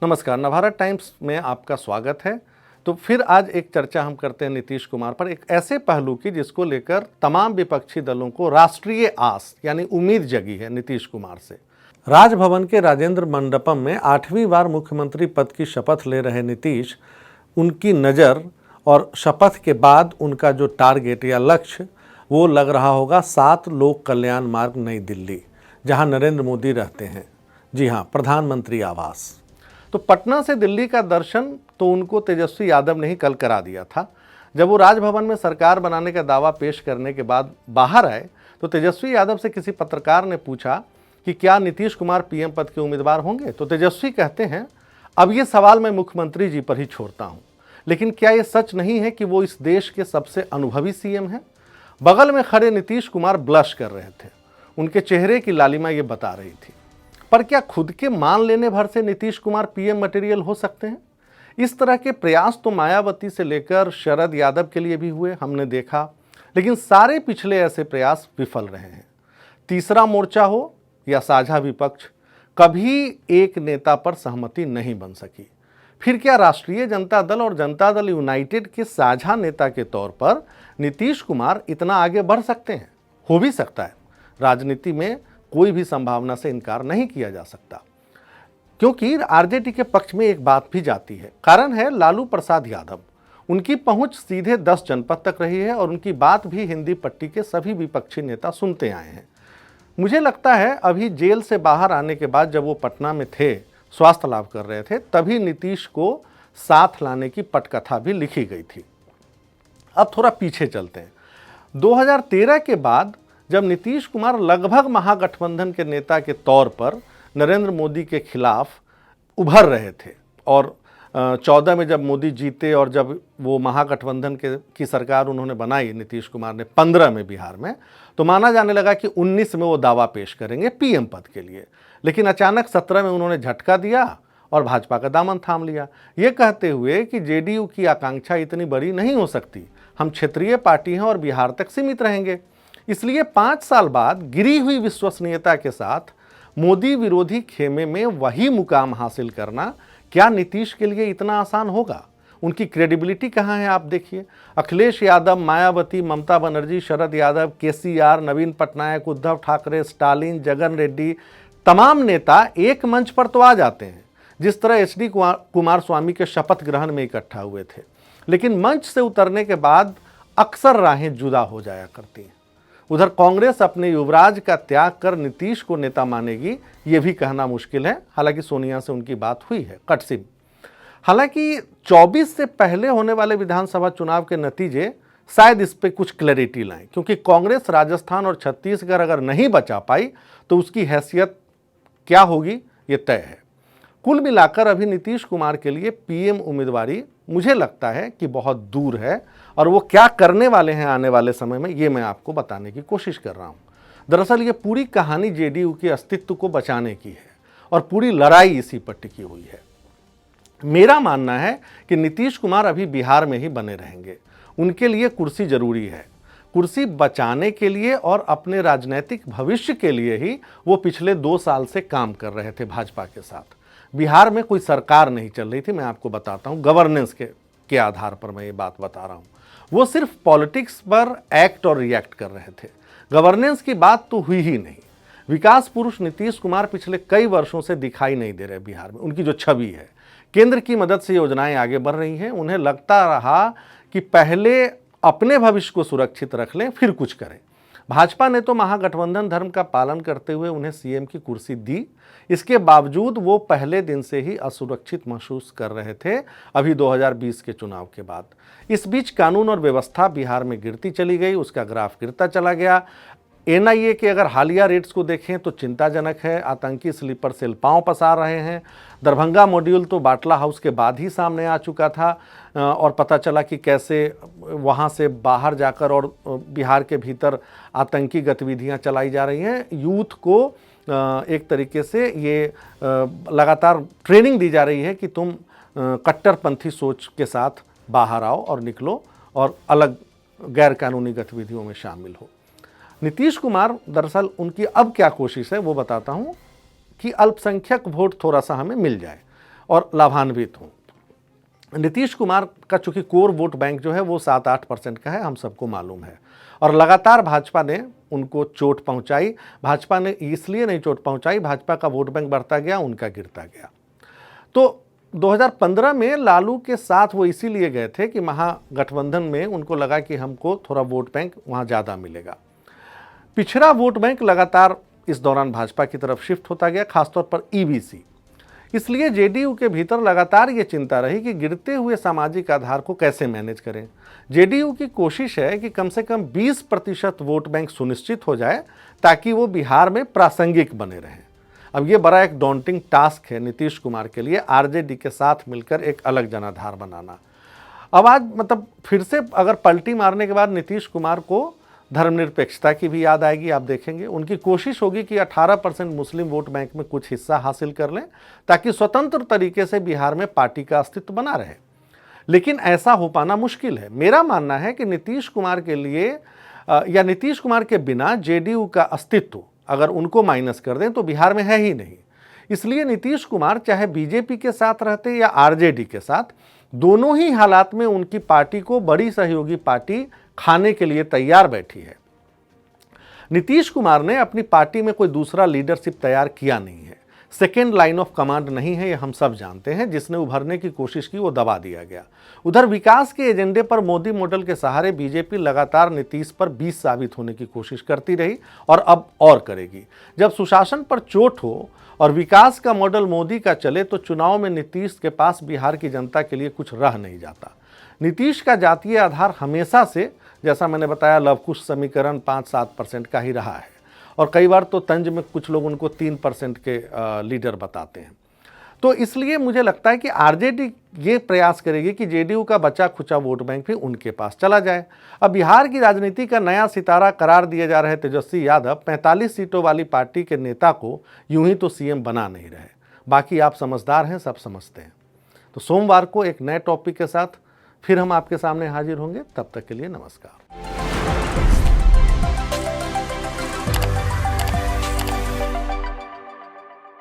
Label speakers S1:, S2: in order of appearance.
S1: नमस्कार, नवभारत टाइम्स में आपका स्वागत है। तो फिर आज एक चर्चा हम करते हैं नीतीश कुमार पर, एक ऐसे पहलू की जिसको लेकर तमाम विपक्षी दलों को राष्ट्रीय आस यानी उम्मीद जगी है नीतीश कुमार से। राजभवन के राजेंद्र मंडपम में 8वीं बार मुख्यमंत्री पद की शपथ ले रहे नीतीश, उनकी नज़र और शपथ के बाद उनका जो टारगेट या लक्ष्य वो लग रहा होगा 7 लोक कल्याण मार्ग नई दिल्ली, जहां नरेंद्र मोदी रहते हैं। जी हाँ, प्रधानमंत्री आवास। तो पटना से दिल्ली का दर्शन तो उनको तेजस्वी यादव ने ही कल करा दिया था। जब वो राजभवन में सरकार बनाने का दावा पेश करने के बाद बाहर आए तो तेजस्वी यादव से किसी पत्रकार ने पूछा कि क्या नीतीश कुमार पीएम पद के उम्मीदवार होंगे। तो तेजस्वी कहते हैं, अब ये सवाल मैं मुख्यमंत्री जी पर ही छोड़ता हूँ, लेकिन क्या ये सच नहीं है कि वो इस देश के सबसे अनुभवी सीएम हैं। बगल में खड़े नीतीश कुमार ब्लश कर रहे थे, उनके चेहरे की लालिमा ये बता रही थी। पर क्या खुद के मान लेने भर से नीतीश कुमार पीएम मटेरियल हो सकते हैं? इस तरह के प्रयास तो मायावती से लेकर शरद यादव के लिए भी हुए, हमने देखा, लेकिन सारे पिछले ऐसे प्रयास विफल रहे हैं। तीसरा मोर्चा हो या साझा विपक्ष, कभी एक नेता पर सहमति नहीं बन सकी। फिर क्या राष्ट्रीय जनता दल और जनता दल यूनाइटेड के साझा नेता के तौर पर नीतीश कुमार इतना आगे बढ़ सकते हैं? हो भी सकता है। राजनीति में कोई भी संभावना से इनकार नहीं किया जा सकता, क्योंकि आरजेडी के पक्ष में एक बात भी जाती है। कारण है लालू प्रसाद यादव। उनकी पहुंच सीधे 10 जनपद तक रही है और उनकी बात भी हिंदी पट्टी के सभी विपक्षी नेता सुनते आए हैं। मुझे लगता है अभी जेल से बाहर आने के बाद जब वो पटना में थे, स्वास्थ्य लाभ कर रहे थे, तभी नीतीश को साथ लाने की पटकथा भी लिखी गई थी। अब थोड़ा पीछे चलते हैं। 2013 के बाद जब नीतीश कुमार लगभग महागठबंधन के नेता के तौर पर नरेंद्र मोदी के खिलाफ उभर रहे थे और 14 में जब मोदी जीते और जब वो महागठबंधन की सरकार उन्होंने बनाई नीतीश कुमार ने 15 में बिहार में, तो माना जाने लगा कि 19 में वो दावा पेश करेंगे पीएम पद के लिए। लेकिन अचानक 17 में उन्होंने झटका दिया और भाजपा का दामन थाम लिया, ये कहते हुए कि जेडीयू की आकांक्षा इतनी बड़ी नहीं हो सकती, हम क्षेत्रीय पार्टी हैं और बिहार तक सीमित रहेंगे। इसलिए 5 साल बाद गिरी हुई विश्वसनीयता के साथ मोदी विरोधी खेमे में वही मुकाम हासिल करना क्या नीतीश के लिए इतना आसान होगा? उनकी क्रेडिबिलिटी कहाँ है? आप देखिए, अखिलेश यादव, मायावती, ममता बनर्जी, शरद यादव, केसीआर, नवीन पटनायक, उद्धव ठाकरे, स्टालिन, जगन रेड्डी, तमाम नेता एक मंच पर तो आ जाते हैं, जिस तरह एचडी कुमार स्वामी के शपथ ग्रहण में इकट्ठा हुए थे। लेकिन मंच से उतरने के बाद अक्सर राहें जुदा हो जाया करती हैं। उधर कांग्रेस अपने युवराज का त्याग कर नीतीश को नेता मानेगी, ये भी कहना मुश्किल है। हालांकि सोनिया से उनकी बात हुई है कटसिम। हालांकि 24 से पहले होने वाले विधानसभा चुनाव के नतीजे शायद इस पे कुछ क्लैरिटी लाएं, क्योंकि कांग्रेस राजस्थान और छत्तीसगढ़ अगर नहीं बचा पाई तो उसकी हैसियत क्या होगी ये तय है। कुल मिलाकर अभी नीतीश कुमार के लिए पीएम उम्मीदवारी मुझे लगता है कि बहुत दूर है, और वो क्या करने वाले हैं आने वाले समय में ये मैं आपको बताने की कोशिश कर रहा हूँ। दरअसल ये पूरी कहानी जेडीयू के अस्तित्व को बचाने की है और पूरी लड़ाई इसी पर टिकी हुई है। मेरा मानना है कि नीतीश कुमार अभी बिहार में ही बने रहेंगे। उनके लिए कुर्सी जरूरी है। कुर्सी बचाने के लिए और अपने राजनीतिक भविष्य के लिए ही वो पिछले 2 साल से काम कर रहे थे भाजपा के साथ। बिहार में कोई सरकार नहीं चल रही थी, मैं आपको बताता हूँ। गवर्नेंस के आधार पर मैं ये बात बता रहा हूँ। वो सिर्फ पॉलिटिक्स पर एक्ट और रिएक्ट कर रहे थे, गवर्नेंस की बात तो हुई ही नहीं। विकास पुरुष नीतीश कुमार पिछले कई वर्षों से दिखाई नहीं दे रहे बिहार में। उनकी जो छवि है, केंद्र की मदद से योजनाएं आगे बढ़ रही हैं, उन्हें लगता रहा कि पहले अपने भविष्य को सुरक्षित रख लें फिर कुछ करें। भाजपा ने तो महागठबंधन धर्म का पालन करते हुए उन्हें सीएम की कुर्सी दी। इसके बावजूद वो पहले दिन से ही असुरक्षित महसूस कर रहे थे, अभी 2020 के चुनाव के बाद। इस बीच कानून और व्यवस्था बिहार में गिरती चली गई, उसका ग्राफ गिरता चला गया। एनआईए के अगर हालिया रेट्स को देखें तो चिंताजनक है। आतंकी स्लीपर सेल पांव पसार रहे हैं। दरभंगा मॉड्यूल तो बाटला हाउस के बाद ही सामने आ चुका था और पता चला कि कैसे वहां से बाहर जाकर और बिहार के भीतर आतंकी गतिविधियां चलाई जा रही हैं। यूथ को एक तरीके से ये लगातार ट्रेनिंग दी जा रही है कि तुम कट्टरपंथी सोच के साथ बाहर आओ और निकलो और अलग गैर कानूनी गतिविधियों में शामिल हो। नीतीश कुमार दरअसल उनकी अब क्या कोशिश है वो बताता हूँ कि अल्पसंख्यक वोट थोड़ा सा हमें मिल जाए। और लाभान्वित हों। नीतीश कुमार का चूंकि कोर वोट बैंक जो है वो 7-8% का है, हम सबको मालूम है, और लगातार भाजपा ने उनको चोट पहुंचाई। भाजपा ने इसलिए नहीं चोट पहुंचाई, भाजपा का वोट बैंक बढ़ता गया, उनका गिरता गया। तो 2015 में लालू के साथ वो इसीलिए गए थे कि महागठबंधन में उनको लगा कि हमको थोड़ा वोट बैंक वहाँ ज़्यादा मिलेगा। पिछड़ा वोट बैंक लगातार इस दौरान भाजपा की तरफ शिफ्ट होता गया, खासतौर पर ईबीसी। इसलिए जेडीयू के भीतर लगातार ये चिंता रही कि गिरते हुए सामाजिक आधार को कैसे मैनेज करें। जेडीयू की कोशिश है कि कम से कम 20% वोट बैंक सुनिश्चित हो जाए ताकि वो बिहार में प्रासंगिक बने रहें। अब ये बड़ा एक डॉन्टिंग टास्क है नीतीश कुमार के लिए, आरजेडी के साथ मिलकर एक अलग जनाधार बनाना। अब आज मतलब फिर से अगर पलटी मारने के बाद नीतीश कुमार को धर्मनिरपेक्षता की भी याद आएगी। आप देखेंगे उनकी कोशिश होगी कि 18% मुस्लिम वोट बैंक में कुछ हिस्सा हासिल कर लें ताकि स्वतंत्र तरीके से बिहार में पार्टी का अस्तित्व बना रहे। लेकिन ऐसा हो पाना मुश्किल है। मेरा मानना है कि नीतीश कुमार के लिए या नीतीश कुमार के बिना जेडीयू का अस्तित्व अगर उनको माइनस कर दें तो बिहार में है ही नहीं। इसलिए नीतीश कुमार चाहे बीजेपी के साथ रहते या आरजेडी के साथ, दोनों ही हालात में उनकी पार्टी को बड़ी सहयोगी पार्टी खाने के लिए तैयार बैठी है। नीतीश कुमार ने अपनी पार्टी में कोई दूसरा लीडरशिप तैयार किया नहीं है, सेकेंड लाइन ऑफ कमांड नहीं है, ये हम सब जानते हैं। जिसने उभरने की कोशिश की वो दबा दिया गया। उधर विकास के एजेंडे पर मोदी मॉडल के सहारे बीजेपी लगातार नीतीश पर 20 साबित होने की कोशिश करती रही और अब और करेगी। जब सुशासन पर चोट हो और विकास का मॉडल मोदी का चले तो चुनाव में नीतीश के पास बिहार की जनता के लिए कुछ रह नहीं जाता। नीतीश का जातीय आधार हमेशा से, जैसा मैंने बताया, लवकुश समीकरण 5-7% का ही रहा है, और कई बार तो तंज में कुछ लोग उनको 3% के लीडर बताते हैं। तो इसलिए मुझे लगता है कि आरजेडी ये प्रयास करेगी कि जेडीयू का बचा खुचा वोट बैंक भी उनके पास चला जाए। अब बिहार की राजनीति का नया सितारा करार दिए जा रहे तेजस्वी यादव 45 सीटों वाली पार्टी के नेता को यूं ही तो सीएम बना नहीं रहे। बाकी आप समझदार हैं, सब समझते हैं। तो सोमवार को एक नए टॉपिक के साथ फिर हम आपके सामने हाजिर होंगे। तब तक के लिए नमस्कार।